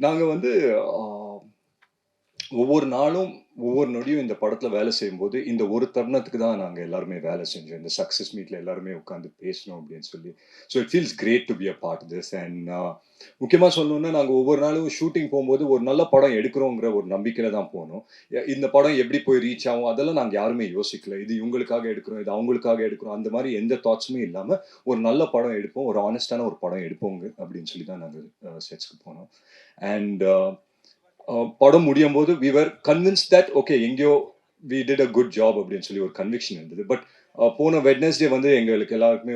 நாங்க வந்து ஒவ்வொரு நாளும், ஒவ்வொரு நொடியும் இந்த படத்துல வேலை செய்யும்போது, இந்த ஒரு தருணத்துக்கு தான் நாங்க எல்லாருமே வேலை செஞ்சோம். இந்த சக்சஸ் மீட்ல எல்லாருமே உட்கார்ந்து பேசணும் அப்படின்னு சொல்லி. So it feels great to be a part this. And முக்கியமா சொல்லணும்னா, நாங்க ஒவ்வொரு நாளும் ஷூட்டிங் போம்போது, ஒரு நல்ல படம் எடுக்கிறோங்கிற ஒரு நம்பிக்கையில தான் போனோம். இந்த படம் எப்படி போய் ரீச் ஆகும், அதெல்லாம் நாங்க யாருமே யோசிக்கல. இது இவங்களுக்காக எடுக்கிறோம், இது அவங்களுக்காக எடுக்கிறோம், அந்த மாரி எந்த தாட்ஸுமே இல்லாம, ஒரு நல்ல படம் எடுப்போம், ஒரு ஹானஸ்ட்டான ஒரு படம் எடுப்போங்க அப்படின்னு சொல்லி தான் நாங்க செட்ஸ்க்கு போனோம். அண்ட் படம் முடியும்போது we were convinced that okay எங்கேயோ we did a good job அப்படின்னு சொல்லி ஒரு கன்விக்ஷன் இருந்தது. பட் போன வெட்னஸ்டே வந்து எங்களுக்கு எல்லாருக்குமே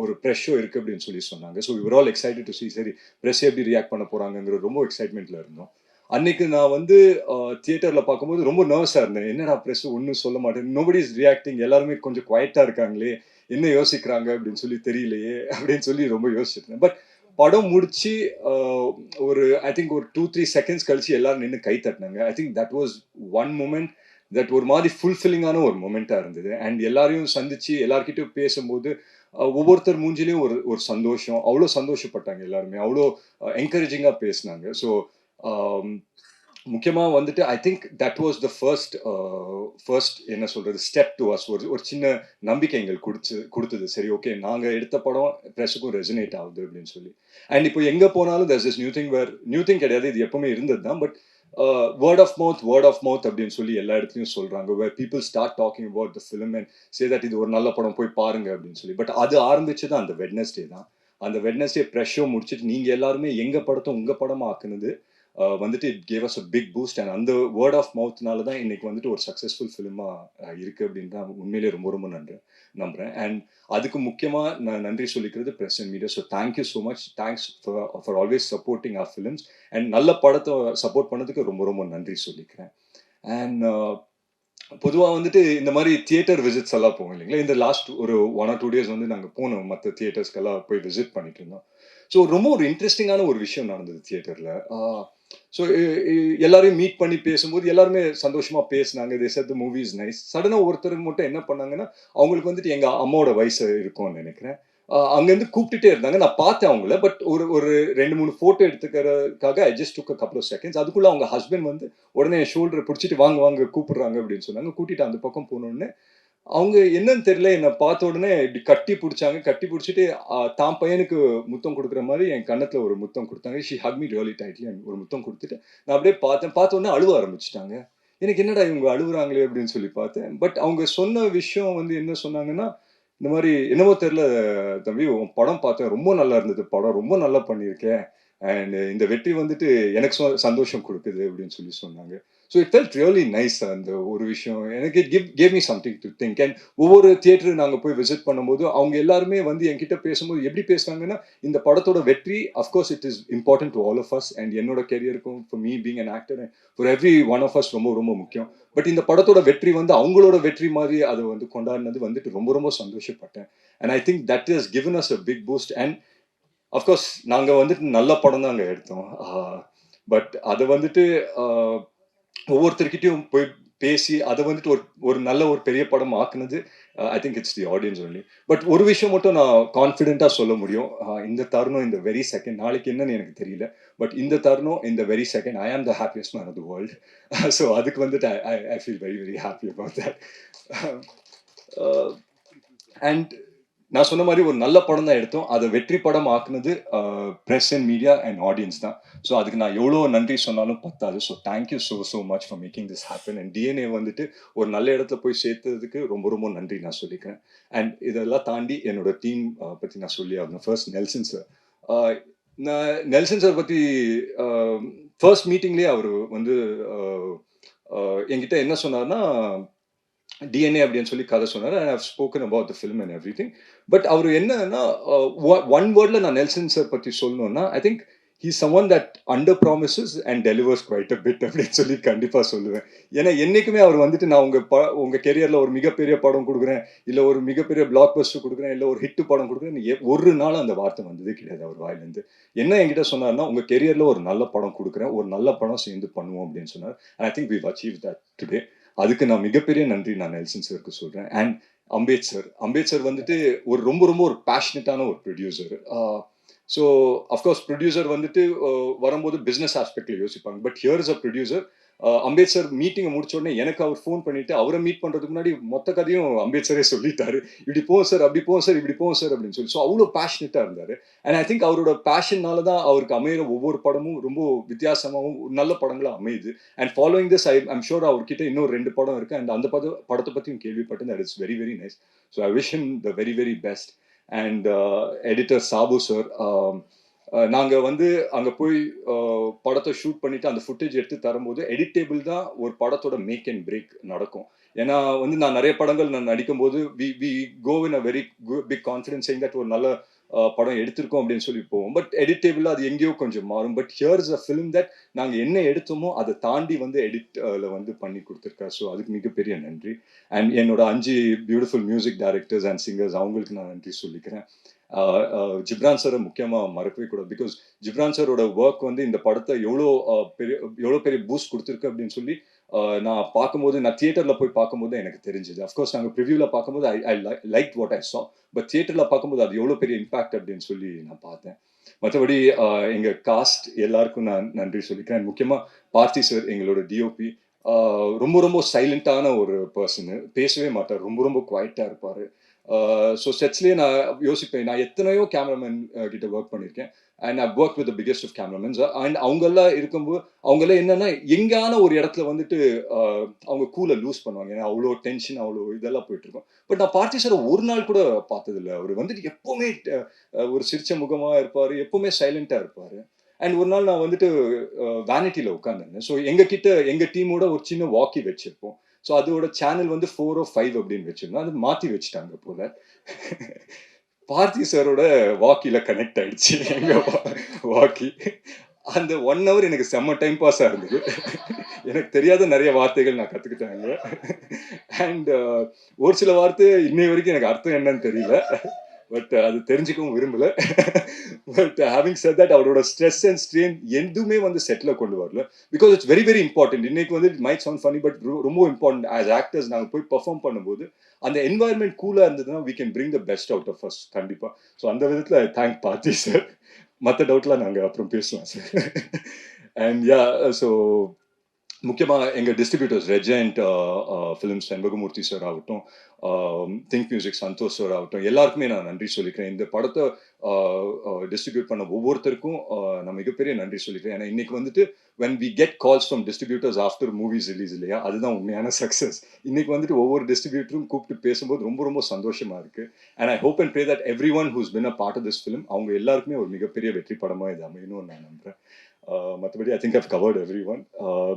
ஒரு ப்ரெஷ் ஷோ இருக்கு அப்படின்னு சொல்லி சொன்னாங்க. So we all excited to see சரி ப்ரெஸ் எப்படி ரியாக்ட் பண்ண போறாங்கிற ரொம்ப எக்ஸைட்மெண்ட்ல இருந்தோம். அன்னைக்கு நான் வந்து தியேட்டர்ல பார்க்கும்போது ரொம்ப நர்வஸா இருந்தேன். என்னடா ப்ரெஸ் ஒன்றும் சொல்ல மாட்டேன், நோபடி இஸ் ரியாக்டிங், எல்லாருமே கொஞ்சம் குவைட்டா இருக்காங்களே, என்ன யோசிக்கிறாங்க அப்படின்னு சொல்லி தெரியலையே அப்படின்னு சொல்லி ரொம்ப யோசிச்சிருந்தேன். பட் படம் முடிச்சு ஒரு ஐ திங்க் ஒரு 2-3 செகண்ட்ஸ் கழிச்சு எல்லாரும் நின்று கை தட்டினாங்க. I think that was one moment that ஒரு மாதிரி ஃபுல்ஃபில்லிங்கான ஒரு மொமெண்டா இருந்தது. அண்ட் எல்லாரையும் சந்திச்சு எல்லார்கிட்டயும் பேசும்போது ஒவ்வொருத்தர் மூஞ்சிலையும் ஒரு ஒரு சந்தோஷம், அவ்வளோ சந்தோஷப்பட்டாங்க எல்லாருமே, அவ்வளோ என்கரேஜிங்கா பேசினாங்க. ஸோ முக்கியமா வந்துட்டு ஐ think that was the first என்ன சொல்றது ஸ்டெப் டு அஸ். ஒரு ஒரு சின்ன நம்பிக்கை எங்களுக்கு கொடுத்தது. சரி ஓகே நாங்க எடுத்த படம் ப்ரெஸ்ஸுக்கும் ரெசனேட் ஆகுது அப்படின்னு சொல்லி. அண்ட் இப்போ எங்க போனாலும் there's this நியூ திங் கிடையாது, இது எப்பவுமே இருந்தது தான். பட் வேர்ட் ஆஃப் மவுத் அப்படின்னு சொல்லி எல்லா இடத்துலையும் சொல்றாங்க. where people start talking about the film and say that இது ஒரு நல்ல படம் போய் பாருங்க அப்படின்னு சொல்லி. பட் அது ஆரம்பிச்சது அந்த வெட்னஸ்டே தான். அந்த வெட்னஸ்டே ப்ரெஷ் ஷோ முடிச்சுட்டு நீங்க எல்லாருமே எங்க படத்தை உங்க படமா ஆக்குனது வந்துட்டு it gave us a big boost. And அந்த வேர்ட் ஆஃப் மவுத்னால தான் இன்னைக்கு வந்துட்டு ஒரு சக்ஸஸ்ஃபுல் ஃபிலிமா இருக்கு அப்படின்னு தான் உண்மையிலேயே ரொம்ப ரொம்ப நம்புறேன். அண்ட் அதுக்கு முக்கியமா நான் நன்றி சொல்லிக்கிறது press and media. So thank you so much, thanks for always supporting our films. அண்ட் நல்ல படத்தை சப்போர்ட் பண்ணதுக்கு ரொம்ப ரொம்ப நன்றி சொல்லிக்கிறேன். அண்ட் பொதுவாக வந்துட்டு இந்த மாதிரி தியேட்டர் விசிட்ஸ் எல்லாம் போவோம் இல்லைங்களா. இந்த லாஸ்ட் ஒரு 1 or 2 days வந்து நாங்கள் போனோம், மற்ற தியேட்டர்ஸ்க்கெல்லாம் போய் விசிட் பண்ணிட்டு இருந்தோம். ஸோ ரொம்ப ஒரு இன்ட்ரெஸ்டிங்கான ஒரு விஷயம் நடந்தது தியேட்டர்ல. ஸோ எல்லாரையும் மீட் பண்ணி பேசும்போது எல்லாருமே சந்தோஷமா பேசினாங்க. They said the movie is nice. சடனா ஒருத்தர் மட்டும் என்ன பண்ணாங்கன்னா, அவங்களுக்கு வந்துட்டு எங்க அம்மாவோட வயசு இருக்கும்னு நினைக்கிறேன். அங்கேருந்து கூப்பிட்டுட்டே இருந்தாங்க. நான் பார்த்தேன் அவங்கள. பட் ஒரு ஒரு 2-3 ஃபோட்டோ எடுத்துக்கிறதுக்காக I just took a couple of seconds. அதுக்குள்ள அவங்க ஹஸ்பண்ட் வந்து உடனே என் ஷோல்டரை பிடிச்சிட்டு வாங்க வாங்க கூப்பிடுறாங்க அப்படின்னு சொன்னாங்க. கூட்டிட்டு அந்த பக்கம் போனோடனே அவங்க என்னன்னு தெரியல, என்ன பார்த்த உடனே இப்படி கட்டி பிடிச்சாங்க. கட்டி பிடிச்சிட்டு தான் பையனுக்கு முத்தம் கொடுக்குற மாதிரி என் கன்னத்துல ஒரு முத்தம் கொடுத்தாங்க. She Haq me really tightly. ஒரு முத்தம் கொடுத்துட்டு நான் அப்படியே பார்த்தேன். பார்த்த உடனே அழுவ ஆரம்பிச்சிட்டாங்க. எனக்கு என்னடா இவங்க அழுகுறாங்களே அப்படின்னு சொல்லி பார்த்தேன். பட் அவங்க சொன்ன விஷயம் வந்து என்ன சொன்னாங்கன்னா, இந்த மாதிரி என்னமோ தெரியல தம்பி, உன் படம் பார்த்தேன், ரொம்ப நல்லா இருந்தது படம், ரொம்ப நல்லா பண்ணியிருக்க. அண்ட் இந்த வெற்றி வந்துட்டு எனக்கு சந்தோஷம் கொடுக்குது அப்படின்னு சொல்லி சொன்னாங்க. So it felt really nice. அந்த ஒரு விஷயம் எனக்கு gave me something to think. And ஒவ்வொரு தியேட்டர் நாங்கள் போய் விசிட் பண்ணும்போது அவங்க எல்லாருமே வந்து என்கிட்ட பேசும்போது எப்படி பேசுனாங்கன்னா, இந்த படத்தோட வெற்றி of course it is important to all of us. And என்னோட கெரியருக்கும் for me being an actor for every one of us ரொம்ப ரொம்ப முக்கியம். பட் இந்த படத்தோட வெற்றி வந்து அவங்களோட வெற்றி மாதிரி அதை வந்து கொண்டாடினது வந்துட்டு ரொம்ப ரொம்ப சந்தோஷப்பட்டேன். And I think that is given as a big boost. And of course நாங்க வந்துட்டு நல்ல படம் தான் அங்க எடுத்தோம். பட் அதை வந்துட்டு ஒவ்வொருத்தர்கிட்டயும் போய் பேசி அதை வந்துட்டு ஒரு ஒரு நல்ல ஒரு பெரிய படம் ஆக்குனது I think it's the audience only. But ஒரு விஷயம் மட்டும் நான் கான்ஃபிடென்ட்டா சொல்ல முடியும். இந்த தருணம் இந்த வெரி செகண்ட், நாளைக்கு என்னன்னு எனக்கு தெரியல. பட் இந்த தருணம் இந்த very second I am the happiest man of the world. So அதுக்கு வந்துட்டு I feel very very happy about that. And நான் சொன்ன மாதிரி ஒரு நல்ல படம் தான் எடுத்தோம். அதை வெற்றி படம் ஆக்குனது press and media and audience தான். ஸோ அதுக்கு நான் எவ்வளோ நன்றி சொன்னாலும் பத்தாது. So thank you so much for making this happen. And DNA வந்துட்டு ஒரு நல்ல இடத்துல போய் சேர்த்ததுக்கு ரொம்ப ரொம்ப நன்றி நான் சொல்லிக்கிறேன். அண்ட் இதெல்லாம் தாண்டி என்னோட டீம் பற்றி நான் சொல்லி ஆகணும். First Nelson sir. நான் நெல்சன் சார் பற்றி ஃபர்ஸ்ட் மீட்டிங்லேயே அவர் வந்து என்கிட்ட என்ன சொன்னார்னா, டிஎன்ஏ அப்படின்னு சொல்லி கதை சொன்னார். I have spoken about the film and everything. But அவர் என்னன்னா, ஒன் வேர்ட்ல நான் நெல்சன் சார் பற்றி சொல்லணும்னா, I think he someone that under promises and delivers quite a bit அப்படின்னு சொல்லி கண்டிப்பா சொல்லுவேன். ஏன்னா என்னைக்குமே அவர் வந்துட்டு நான் உங்க கெரியர்ல ஒரு மிகப்பெரிய படம் கொடுக்குறேன், இல்ல ஒரு மிகப்பெரிய பிளாக் பஸ்டர் கொடுக்குறேன், இல்ல ஒரு ஹிட் படம் கொடுக்குறேன், ஒரு நாள் அந்த வார்த்தை வந்ததே கிடையாது அவர் வாயிலிருந்து. என்ன என்கிட்ட சொன்னார்னா, உங்க கெரியர்ல ஒரு நல்ல படம் கொடுக்குறேன், ஒரு நல்ல படம் சேர்ந்து பண்ணுவோம் அப்படின்னு சொன்னார். I think we've achieve that today. அதுக்கு நான் மிகப்பெரிய நன்றி நான் நெல்சன் சாருக்கு சொல்றேன். அண்ட் அம்பேத் சார் வந்துட்டு ஒரு ரொம்ப ரொம்ப ஒரு பேஷனட்டான ஒரு ப்ரொடியூசர். ஸோ அஃப்கோர்ஸ் ப்ரொடியூசர் வந்துட்டு வரும்போது பிஸ்னஸ் ஆஸ்பெக்டில் யோசிப்பாங்க. But here is a producer. Ambedkar மீட்டிங்கை முடிச்ச உடனே எனக்கு அவர் ஃபோன் பண்ணிட்டு அவரை மீட் பண்றதுக்கு முன்னாடி மொத்த கதையும் அம்பேத்கரே சொல்லிட்டாரு. இப்படி போவோம் சார், அப்படி போவோம் சார், இப்படி போவோம் சார் அப்படின்னு சொல்லி. ஸோ அவ்வளோ பேஷனேட்டா இருந்தாரு. அண்ட் ஐ திங்க் அவரோட பேஷன்னால தான் அவருக்கு அமையிற ஒவ்வொரு படமும் ரொம்ப வித்தியாசமாகவும் நல்ல படங்களா அமையுது. And following this I'm sure அவர்கிட்ட இன்னும் 2 படம் இருக்கு. அண்ட் அந்த படத்தை பத்தியும் கேள்விப்பட்டேன். That it's very very nice. So I wish him the very very best. And editor Sabu sir, நாங்கள் வந்து அங்கே போய் படத்தை ஷூட் பண்ணிட்டு அந்த ஃபுட்டேஜ் எடுத்து தரும்போது எடிட்டேபிள் தான் ஒரு படத்தோட மேக் அண்ட் பிரேக் நடக்கும். ஏன்னா வந்து நான் நிறைய படங்கள் நான் நடிக்கும்போது we go in a very big confidence saying that ஒரு நல்ல படம் எடுத்திருக்கோம் அப்படின்னு சொல்லி போவோம். பட் எடிட்டேபிள் அது எங்கேயோ கொஞ்சம் மாறும். But here is a film that நாங்கள் என்ன எடுத்தோமோ அதை தாண்டி வந்து எடிட்ல வந்து பண்ணி கொடுத்துருக்காரு. ஸோ அதுக்கு மிகப்பெரிய நன்றி. அண்ட் என்னோட 5 beautiful music directors and singers அவங்களுக்கு நான் நன்றி சொல்லிக்கிறேன். ஜிப்ரான் சாரை முக்கியமாக மறக்கவே கூடாது. பிகாஸ் ஜிப்ரான் சாரோட ஒர்க் வந்து இந்த படத்தை எவ்வளோ பெரிய பூஸ்ட் கொடுத்துருக்கு அப்படின்னு சொல்லி நான் பார்க்கும்போது, நான் தியேட்டரில் போய் பார்க்கும்போது எனக்கு தெரிஞ்சுது. அஃப்கோர்ஸ் நாங்கள் ப்ரிவியூவில் பார்க்கும்போது ஐ லைக் வாட் ஐ சா. பட் தியேட்டரில் பார்க்கும்போது அது எவ்வளோ பெரிய இம்பாக்ட் அப்படின்னு சொல்லி நான் பார்த்தேன். மற்றபடி எங்கள் காஸ்ட் எல்லாருக்கும் நான் நன்றி சொல்லிக்கிறேன். முக்கியமாக பார்த்தி சார், எங்களோட டிஓபி. ரொம்ப ரொம்ப சைலண்டான ஒரு பர்சனு, பேசவே மாட்டார், ரொம்ப ரொம்ப குவைட்டாக இருப்பார். ஸோ செட்ஸ்லேயே நான் யோசிப்பேன், நான் எத்தனையோ கேமராமேன் கிட்ட ஒர்க் பண்ணியிருக்கேன். And I work with the biggest of cameramen. And அவங்கெல்லாம் இருக்கும்போது அவங்கெல்லாம் என்னன்னா எங்கான ஒரு இடத்துல வந்துட்டு அவங்க கூலை லூஸ் பண்ணுவாங்க. ஏன்னா அவ்வளோ டென்ஷன், அவ்வளோ இதெல்லாம் போயிட்டு இருக்கும். பட் நான் பார்த்தி சார் ஒரு நாள் கூட பார்த்ததில்லை. அவர் வந்துட்டு எப்பவுமே ஒரு சிரிச்ச முகமா இருப்பாரு, எப்பவுமே சைலண்டா இருப்பாரு. அண்ட் ஒரு நாள் நான் வந்துட்டு வேனிட்டியில உட்காந்துருந்தேன். ஸோ எங்க டீமோட ஒரு சின்ன வாக்கி வச்சிருப்போம். ஸோ அதோட சேனல் வந்து 4 or 5 அப்படின்னு வச்சிருந்தோம். அது மாத்தி வச்சுட்டாங்க போல. பார்த்தி சாரோட வாக்கில கனெக்ட் ஆயிடுச்சு எங்க வாக்கி. அந்த 1 hour எனக்கு செம்ம டைம் பாஸா இருந்தது. எனக்கு தெரியாத நிறைய வார்த்தைகள் நான் கத்துக்கிட்டாங்க. அண்ட் ஒரு சில வார்த்தை இன்னை வரைக்கும் எனக்கு அர்த்தம் என்னன்னு தெரியல. பட் அது தெரிஞ்சுக்கவும் விரும்பல. பட் ஹேவிங் செட் தட் அவரோட ஸ்ட்ரெஸ் அண்ட் ஸ்ட்ரெயின் எதுவுமே வந்து செட்டில் கொண்டு வரல. Because it's very very important. இன்னைக்கு வந்து it might sound funny, but ரொம்ப இம்பார்ட்டன்ட். ஆஸ் ஆக்டர்ஸ் நாங்கள் போய் பெர்ஃபார்ம் பண்ணும்போது அந்த என்வாயர்மெண்ட் கூலாக இருந்ததுன்னா we can bring the best out of us கண்டிப்பாக. ஸோ அந்த விதத்தில் ஐ தேங்க் பார்த்தி சார். மற்ற டவுட்லாம் நாங்கள் அப்புறம் பேசலாம் சார். அண்ட் யா, ஸோ முக்கியமாக எங்கள் distributors Regent films Shenbagamoorthy sir ஆகட்டும், திங்க் மியூசிக் சந்தோஷ் சார் ஆகட்டும், எல்லாருக்குமே நான் நன்றி சொல்லிக்கிறேன். இந்த படத்தை டிஸ்ட்ரிபியூட் பண்ண ஒவ்வொருத்தருக்கும் நான் மிகப்பெரிய நன்றி சொல்லிக்கிறேன். ஏன்னா இன்னைக்கு வந்துட்டு when we get calls from distributors after movies release இல்லையா, அதுதான் உண்மையான சக்ஸஸ். இன்னைக்கு வந்துட்டு ஒவ்வொரு டிஸ்ட்ரிபியூட்டரும் கூப்பிட்டு பேசும்போது ரொம்ப ரொம்ப சந்தோஷமா இருக்கு. And I hope and pray that everyone who's been a part of this film அவங்க எல்லாருக்குமே ஒரு மிகப்பெரிய வெற்றி படமாக இது அமையணும்னு நான் நம்புறேன். மற்றபடி I think I've covered everyone.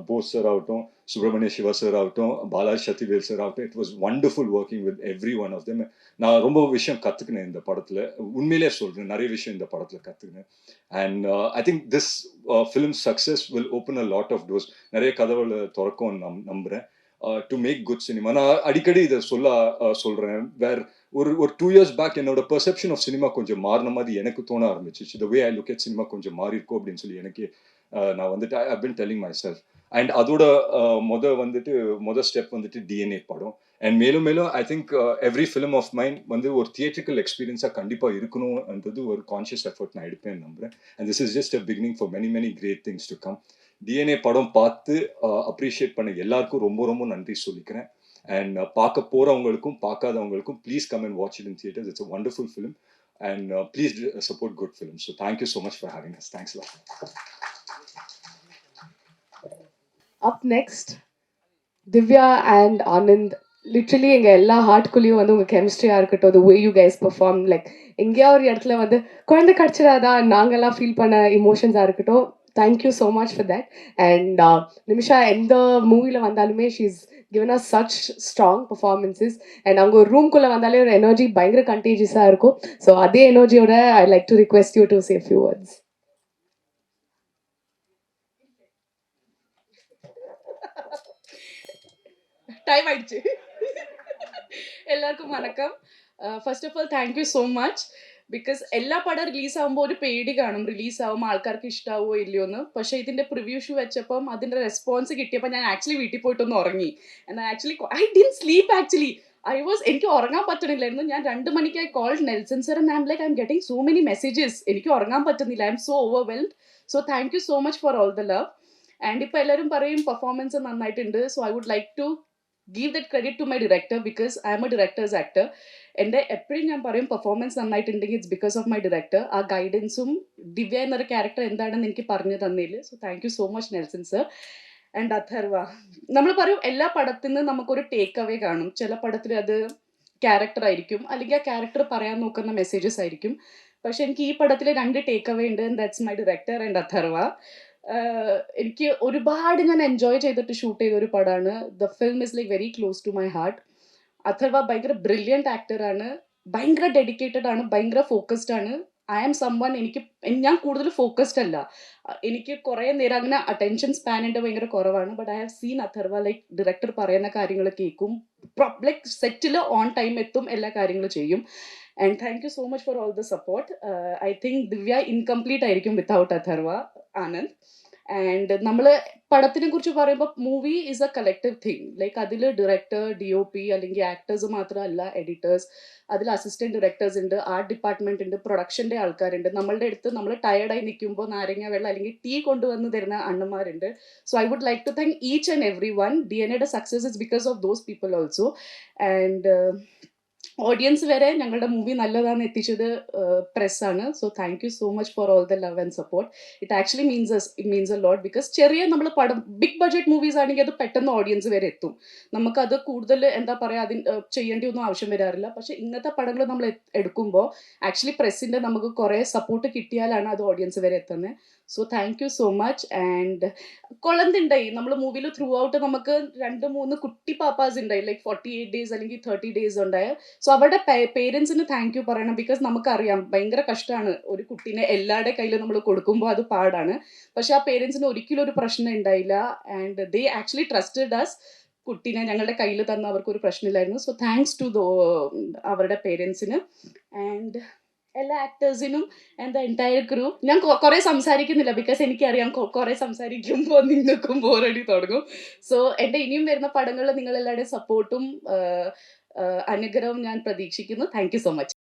Bose sir ஆகட்டும், சுப்பிரமணிய சிவா சார் ஆகட்டும், பாலாஜி சத்திவேல் சார் ஆகட்டும், it was wonderful working with every one of them. நான் ரொம்ப விஷயம் கற்றுக்கினேன் இந்த படத்தில். உண்மையிலே சொல்கிறேன், நிறைய விஷயம் இந்த படத்தில் கற்றுக்கினேன். And I think this film success will open a lot of doors. நிறைய கதவுகளை திறக்கும் நம்புகிறேன். To make good cinema. நான் அடிக்கடி இதை சொல்கிறேன். ஒரு 2 years பேக் என்னோட பெர்செப்ஷன் ஆஃப் சினிமா கொஞ்சம் மாறின மாதிரி எனக்கு தோண ஆரம்பிச்சிச்சு. The way I look at cinema கொஞ்சம் மாறி இருக்கும் அப்படின்னு சொல்லி எனக்கு நான் வந்துட்டு I been telling myself. And அதோட மொத ஸ்டெப் வந்துட்டு டிஎன்ஏ படம். அண்ட் மேலும் மேலும் I think every film of mind வந்து ஒரு தியேட்ரிக்கல் எக்ஸ்பீரியன்ஸாக கண்டிப்பாக இருக்கணும்ன்றது ஒரு கான்ஷியஸ் எஃபர்ட் நான் எடுப்பேன் நம்புறேன். And this is just a beginning for many many great things to come. DNA படம் பார்த்து அப்ரிஷியேட் பண்ண எல்லாருக்கும் ரொம்ப ரொம்ப நன்றி சொல்லிக்கிறேன். அண்ட் பார்க்க போறவங்களுக்கும் பார்க்காதவங்களுக்கும் please come and watch it in theatres. It's a wonderful film and please support good films. So thank you so much for having us. Thanks lot. Up next, Divya and Anand. Literally எங்கள் எல்லா ஹார்ட்குள்ளேயும் வந்து உங்கள் கெமிஸ்ட்ரியாக இருக்கட்டும், the way you guys perform, like எங்கேயா ஒரு இடத்துல வந்து குழந்தை கிடச்சிடாதான் நாங்கள்லாம் ஃபீல் பண்ண இமோஷன்ஸாக இருக்கட்டும். Thank you so much for that. And Nimisha எந்த மூவியில் வந்தாலுமே she's given us such strong performances. And அவங்க ஒரு ரூம்குள்ளே வந்தாலே ஒரு எனர்ஜி பயங்கர கண்டேஜியஸாக இருக்கும். ஸோ அதே எனர்ஜியோட I like to request you to say few words. Time ஆயிடுச்சு. എല്ലാവർക്കും വണക്കം. First of all thank you so much. Because എല്ലാ പടം റിലീസാകുമ്പോൾ ഒരു പേടി കാണും, റിലീസാകുമ്പോൾ ആൾക്കാർക്ക് ഇഷ്ടാവോ ഇല്ലയോ എന്ന്. പക്ഷേ ഇതിൻ്റെ പ്രിവ്യൂ ഷൂ വെച്ചപ്പം അതിൻ്റെ റെസ്പോൺസ് കിട്ടിയപ്പോൾ ഞാൻ ആക്ച്വലി വീട്ടിൽ പോയിട്ടൊന്ന് ഉറങ്ങി. എന്നാൽ actually I didn't sleep actually. എനിക്ക് ഉറങ്ങാൻ പറ്റണില്ലായിരുന്നു. ഞാൻ 2 മണിക്ക് I called Nelson sir and I am like I'm getting so many messages. എനിക്ക് ഉറങ്ങാൻ പറ്റുന്നില്ല. I'm so overwhelmed. So thank you so much for all the love. And ഇപ്പൊ എല്ലാവരും പറയും പെർഫോമൻസ് നന്നായിട്ടുണ്ട്. So I would like to give that credit to my director because I'm a director's actor. എൻ്റെ എപ്പോഴും ഞാൻ പറയും performance നന്നായിട്ടുണ്ടെങ്കിൽ it's because of my director. ആ ഗൈഡൻസും ദിവ്യ എന്നൊരു ക്യാരക്ടർ എന്താണെന്ന് എനിക്ക് പറഞ്ഞു തന്നതിൽ. So thank you so much Nelson sir. And Atharva, നമ്മൾ പറയും എല്ലാ പടത്തിൽ നിന്ന് നമുക്കൊരു ടേക്ക് അവേ കാണും. ചില പടത്തിൽ അത് ക്യാരക്ടർ ആയിരിക്കും, അല്ലെങ്കിൽ ആ ക്യാരക്ടർ പറയാൻ നോക്കുന്ന മെസ്സേജസ് ആയിരിക്കും. പക്ഷെ എനിക്ക് ഈ പടത്തിൽ 2 ടേക്ക് അവേ ഉണ്ട്. That's my director and Atharva. എനിക്ക് ഒരുപാട് ഞാൻ എൻജോയ് ചെയ്തിട്ട് ഷൂട്ട് ചെയ്ത ഒരു പടമാണ്. The film is like very close to my heart. Atharva ഭയങ്കര ബ്രില്യൻറ്റ് ആക്ടറാണ്, ഭയങ്കര ഡെഡിക്കേറ്റഡ് ആണ്, ഭയങ്കര ഫോക്കസ്ഡ് ആണ്. ഐ ആം സംവൺ, ഞാൻ കൂടുതൽ ഫോക്കസ്ഡ് അല്ല. എനിക്ക് കുറേ നേരം അങ്ങനെ അറ്റൻഷൻ സ്പാൻ എൻ്റെ ഭയങ്കര കുറവാണ്. But I have seen Atharva like director പറയുന്ന കാര്യങ്ങൾ കേൾക്കും, ലൈക്ക് സെറ്റിൽ ഓൺ ടൈം എത്തും, എല്ലാ കാര്യങ്ങളും ചെയ്യും. And thank you so much for all the support. I think Divya incomplete ആയിരിക്കും വിത്തൗട്ട് അഥർവ, ആനന്ദ്. ആൻഡ് നമ്മൾ പടത്തിനെ കുറിച്ച് പറയുമ്പോൾ movie is A collective thing. Like അതിൽ ഡയറക്ടർ, DOP അല്ലെങ്കിൽ ആക്ടേഴ്സ് മാത്രമല്ല, എഡിറ്റേഴ്സ്, അതിൽ അസിസ്റ്റന്റ് ഡയറക്ടേഴ്സ് ഉണ്ട്, ആർട്ട് ഡിപ്പാർട്ട്മെന്റ് ഉണ്ട്, പ്രൊഡക്ഷൻ്റെ ആൾക്കാരുണ്ട്. നമ്മളുടെ അടുത്ത് നമ്മൾ ടയർഡായി നിൽക്കുമ്പോൾ നാരങ്ങ വെള്ളം അല്ലെങ്കിൽ ടീ കൊണ്ടുവന്ന് തരുന്ന അണ്ണന്മാരുണ്ട്. So I would like to thank each and every one. DNA success is because of those people also. And audience വരെ ഞങ്ങളുടെ മൂവി നല്ലതാണെന്ന് എത്തിച്ചത് പ്രസ്സാണ്. So thank you so much for all the love and support. It actually means a lot because ചെറിയ നമ്മൾ പടം big budget movies ആണെങ്കിൽ അത് പെട്ടെന്ന് ഓഡിയൻസ് വരെ എത്തും. നമുക്കത് കൂടുതൽ എന്താ പറയുക, ചെയ്യേണ്ടി ഒന്നും ആവശ്യം വരാറില്ല. പക്ഷെ ഇങ്ങനത്തെ പടങ്ങൾ നമ്മൾ എടുക്കുമ്പോൾ ആക്ച്വലി പ്രസ്സിൻ്റെ നമുക്ക് കുറേ സപ്പോർട്ട് കിട്ടിയാലാണ് അത് ഓഡിയൻസ് വരെ എത്തുന്നത്. So thank you so much. And കൊളന്തുണ്ടായി നമ്മൾ മൂവിയിൽ ത്രൂ ഔട്ട് നമുക്ക് 2-3 കുട്ടി പാപ്പാസ് ഉണ്ടായി, ലൈക്ക് 48 days അല്ലെങ്കിൽ 30 days ഉണ്ടായ. സോ അവരുടെ പേരൻസിന് താങ്ക് യു പറയണം. ബിക്കോസ് നമുക്കറിയാം ഭയങ്കര കഷ്ടമാണ് ഒരു കുട്ടീനെ എല്ലാവരുടെ കയ്യിൽ നമ്മൾ കൊടുക്കുമ്പോൾ, അത് പാടാണ്. പക്ഷെ ആ പേരൻസിന് ഒരിക്കലും ഒരു പ്രശ്നം ഉണ്ടായില്ല. And they actually trusted us. കുട്ടീനെ ഞങ്ങളുടെ കയ്യിൽ തന്ന അവർക്കൊരു പ്രശ്നമില്ലായിരുന്നു. സോ താങ്ക്സ് ടു അവരുടെ പേരൻസിന് ആൻഡ് എല്ലാ ആക്ടേഴ്സിനും ആൻഡ് ദ എൻറ്റയർ ക്രൂ. ഞാൻ കുറേ സംസാരിക്കുന്നില്ല ബിക്കോസ് എനിക്കറിയാം കുറേ സംസാരിക്കുമ്പോൾ നിങ്ങൾക്കും ബോറടി തുടങ്ങും. സോ എൻ്റെ ഇനിയും വരുന്ന പടങ്ങളിൽ നിങ്ങളെല്ലാവരുടെയും സപ്പോർട്ടും അനുഗ്രഹവും ഞാൻ പ്രതീക്ഷിക്കുന്നു. Thank you so much.